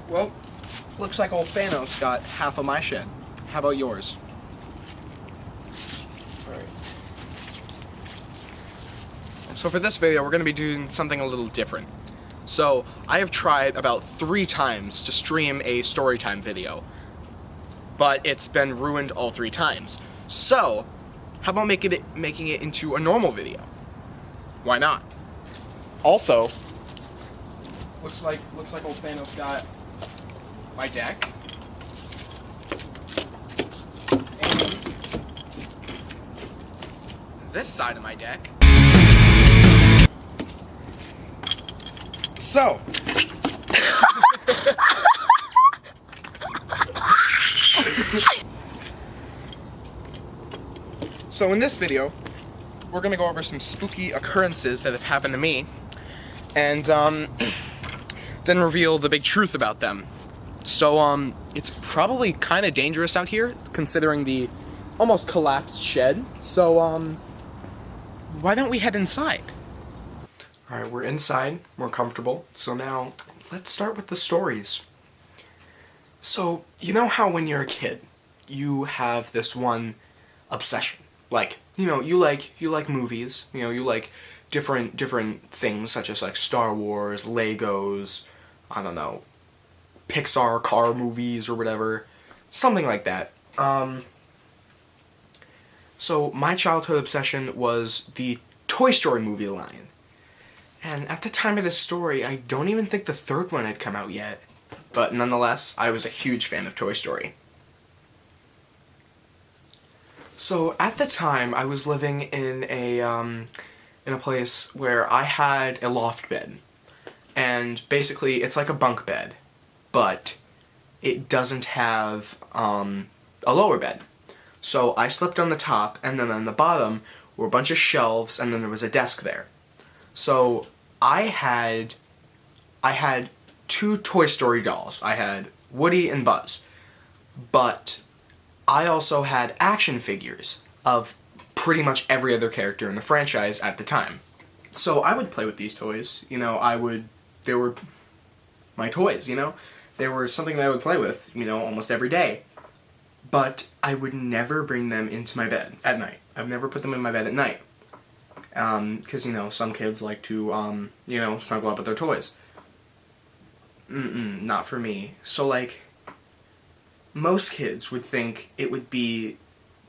Well, looks like old Thanos got half of my shed. How about yours? Alright. So for this video, we're going to be doing something a little different. So, I have tried about 3 times to stream a Storytime video, but it's been ruined all 3 times. So, how about making it into a normal video? Why not? Also, looks like old Thanos got my deck. And this side of my deck. So, in this video, we're gonna go over some spooky occurrences that have happened to me, and then reveal the big truth about them. So, it's probably kind of dangerous out here, considering the almost collapsed shed. So, why don't we head inside? Alright, we're inside, we're comfortable, so now let's start with the stories. So, you know how when you're a kid, you have this one obsession? Like, you know, you like movies, you know, you like different things, such as like Star Wars, Legos, I don't know, Pixar car movies or whatever, something like that. So my childhood obsession was the Toy Story movie line. And at the time of this story, I don't even think the 3rd one had come out yet. But nonetheless, I was a huge fan of Toy Story. So at the time, I was living in a place where I had a loft bed. And basically, it's like a bunk bed, but it doesn't have a lower bed. So I slept on the top, and then on the bottom were a bunch of shelves, and then there was a desk there. So I had 2 Toy Story dolls. I had Woody and Buzz. But I also had action figures of pretty much every other character in the franchise at the time. So I would play with these toys. You know, they were my toys, you know? They were something that I would play with, you know, almost every day. But I would never bring them into my bed at night. I've never put them in my bed at night. Because, you know, some kids like to, you know, snuggle up with their toys. Not for me. So, like, most kids would think it would be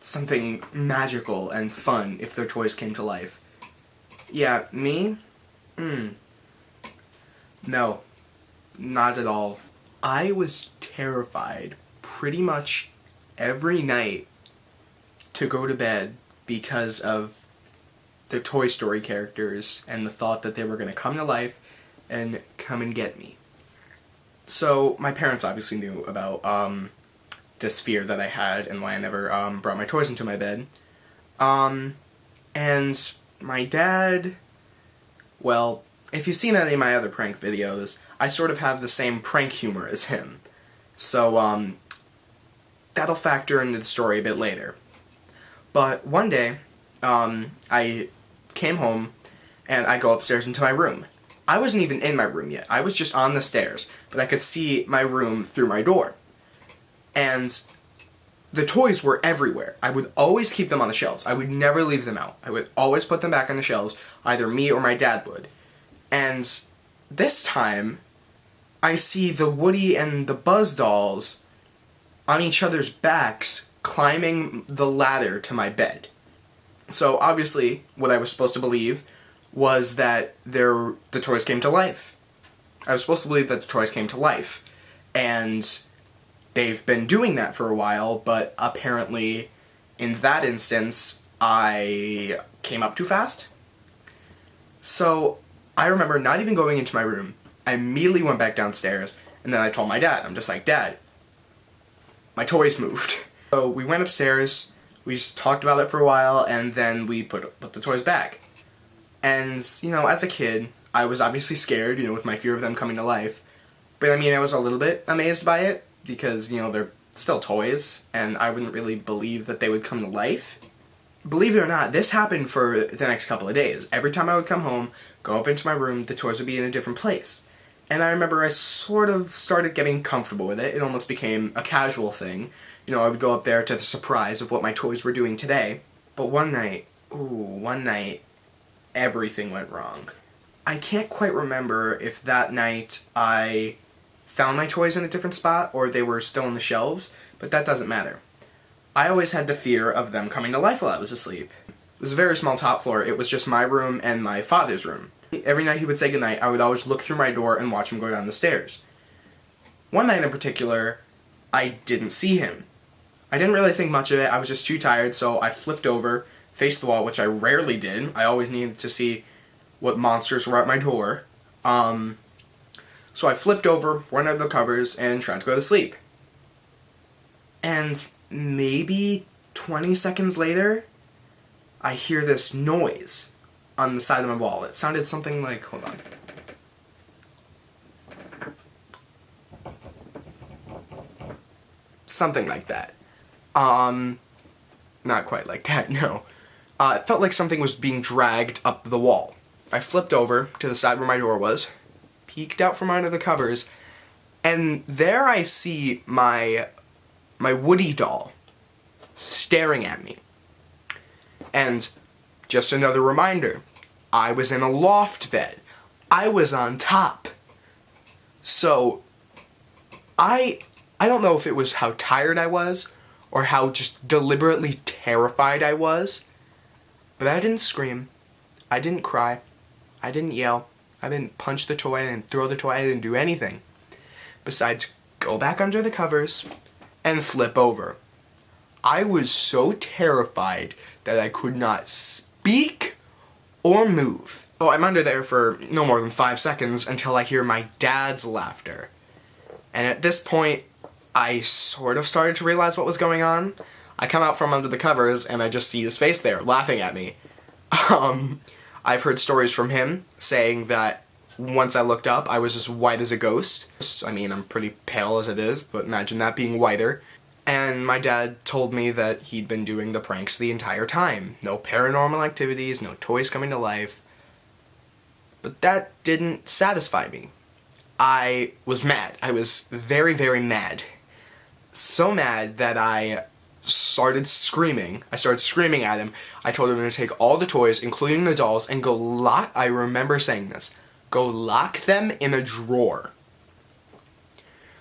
something magical and fun if their toys came to life. Yeah, me? No. Not at all. I was terrified pretty much every night to go to bed because of the Toy Story characters and the thought that they were going to come to life and come and get me. So my parents obviously knew about this fear that I had and why I never brought my toys into my bed. And my dad, well, if you've seen any of my other prank videos, I sort of have the same prank humor as him. So that'll factor into the story a bit later. But one day, I came home, and I go upstairs into my room. I wasn't even in my room yet. I was just on the stairs, but I could see my room through my door. And the toys were everywhere. I would always keep them on the shelves. I would never leave them out. I would always put them back on the shelves. Either me or my dad would. And this time, I see the Woody and the Buzz dolls on each other's backs climbing the ladder to my bed. So obviously, what I was supposed to believe was that the toys came to life. I was supposed to believe that the toys came to life. And they've been doing that for a while, but apparently, in that instance, I came up too fast. So, I remember not even going into my room. I immediately went back downstairs, and then I told my dad. I'm just like, Dad, my toys moved. So we went upstairs, we just talked about it for a while, and then we put the toys back. And, you know, as a kid, I was obviously scared, you know, with my fear of them coming to life. But I mean, I was a little bit amazed by it, because, you know, they're still toys, and I wouldn't really believe that they would come to life. Believe it or not, this happened for the next couple of days. Every time I would come home, go up into my room, the toys would be in a different place. And I remember I sort of started getting comfortable with it. It almost became a casual thing. You know, I would go up there to the surprise of what my toys were doing today. But one night, everything went wrong. I can't quite remember if that night I found my toys in a different spot or they were still on the shelves, but that doesn't matter. I always had the fear of them coming to life while I was asleep. It was a very small top floor. It was just my room and my father's room. Every night he would say goodnight, I would always look through my door and watch him go down the stairs. One night in particular, I didn't see him. I didn't really think much of it. I was just too tired, so I flipped over, faced the wall, which I rarely did. I always needed to see what monsters were at my door. So I flipped over, went under the covers, and tried to go to sleep. And maybe 20 seconds later, I hear this noise on the side of my wall. It sounded something like, hold on. Something like that. Not quite like that, no. It felt like something was being dragged up the wall. I flipped over to the side where my door was, peeked out from under the covers, and there I see my Woody doll staring at me. And just another reminder, I was in a loft bed. I was on top. So, I don't know if it was how tired I was, or how just deliberately terrified I was, but I didn't scream. I didn't cry. I didn't yell. I didn't punch the toy. I didn't throw the toy. I didn't do anything besides go back under the covers and flip over. I was so terrified that I could not speak or move. So I'm under there for no more than 5 seconds until I hear my dad's laughter. And at this point, I sort of started to realize what was going on. I come out from under the covers and I just see his face there, laughing at me. I've heard stories from him saying that once I looked up, I was as white as a ghost. I mean, I'm pretty pale as it is, but imagine that being whiter. And my dad told me that he'd been doing the pranks the entire time. No paranormal activities, no toys coming to life. But that didn't satisfy me. I was mad. I was very, very mad. So mad that I started screaming. I started screaming at him. I told him to take all the toys, including the dolls, and go lock, I remember saying this, go lock them in a drawer.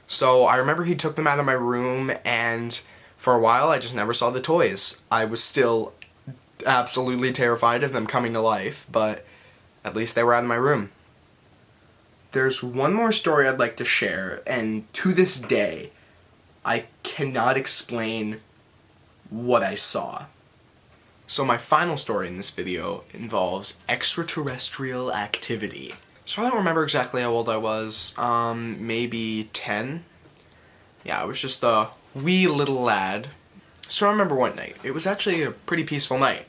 So I remember he took them out of my room, and for a while I just never saw the toys. I was still absolutely terrified of them coming to life, but at least they were out of my room. There's one more story I'd like to share, and to this day, I cannot explain what I saw. So my final story in this video involves extraterrestrial activity. So I don't remember exactly how old I was, maybe 10? Yeah, I was just a wee little lad. So I remember one night. It was actually a pretty peaceful night.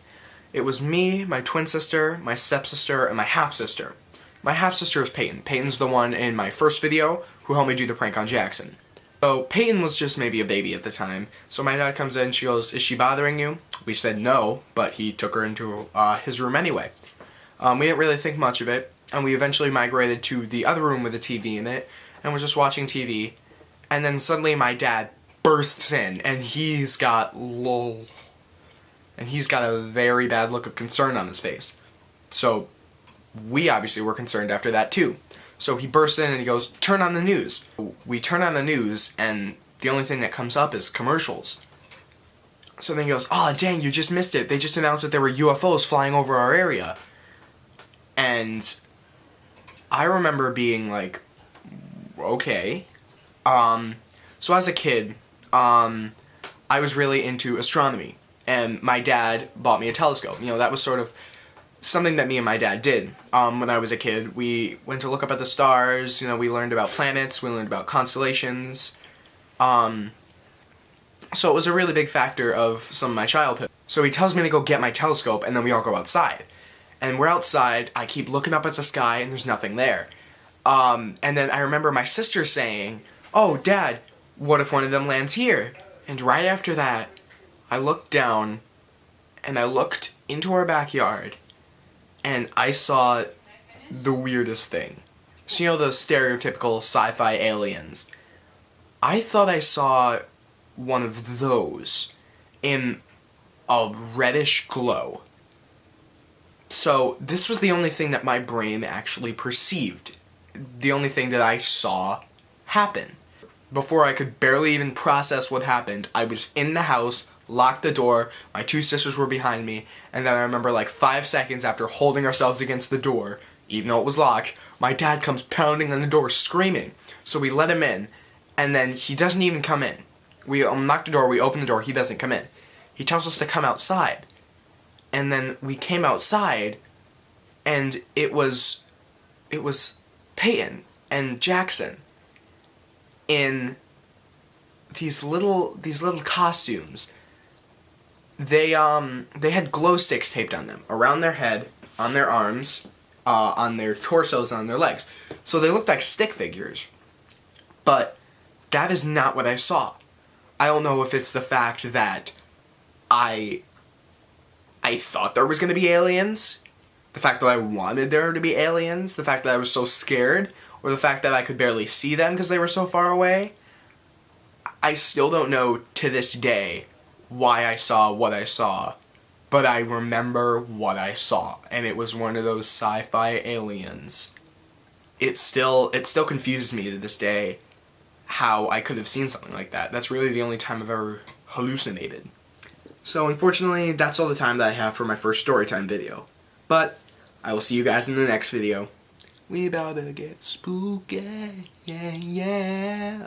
It was me, my twin sister, my stepsister, and my half-sister. My half-sister is Peyton. Peyton's the one in my first video who helped me do the prank on Jackson. So Peyton was just maybe a baby at the time. So my dad comes in, she goes, "Is she bothering you?" We said no, but he took her into his room anyway. We didn't really think much of it, and we eventually migrated to the other room with a TV in it, and we're just watching TV, and then suddenly my dad bursts in, and he's got a very bad look of concern on his face. So we obviously were concerned after that too. So he bursts in and he goes, "Turn on the news." We turn on the news and the only thing that comes up is commercials. So then he goes, "Oh dang, you just missed it. They just announced that there were UFOs flying over our area." And I remember being like, okay. So as a kid, I was really into astronomy. And my dad bought me a telescope. You know, that was sort of something that me and my dad did when I was a kid. We went to look up at the stars, you know, we learned about planets, we learned about constellations. So it was a really big factor of some of my childhood. So he tells me to go get my telescope, and then we all go outside. And we're outside, I keep looking up at the sky, and there's nothing there. And then I remember my sister saying, "Oh, Dad, what if one of them lands here?" And right after that, I looked down, and I looked into our backyard, and I saw the weirdest thing. So you know those stereotypical sci-fi aliens. I thought I saw one of those in a reddish glow. So this was the only thing that my brain actually perceived. The only thing that I saw happen. Before I could barely even process what happened, I was in the house, locked the door, my two sisters were behind me, and then I remember like 5 seconds after holding ourselves against the door, even though it was locked, my dad comes pounding on the door screaming. So we let him in, and then he doesn't even come in. We unlock the door, we open the door, he doesn't come in. He tells us to come outside. And then we came outside, and it was Peyton and Jackson in these little costumes. They had glow sticks taped on them, around their head, on their arms, on their torsos, and on their legs. So they looked like stick figures. But that is not what I saw. I don't know if it's the fact that I thought there was going to be aliens, the fact that I wanted there to be aliens, the fact that I was so scared, or the fact that I could barely see them because they were so far away. I still don't know to this day why I saw what I saw, but I remember what I saw, and it was one of those sci-fi aliens. It still confuses me to this day how I could have seen something like that. That's really the only time I've ever hallucinated. So unfortunately, that's all the time that I have for my first Storytime video. But I will see you guys in the next video. We about to get spooky, yeah, yeah.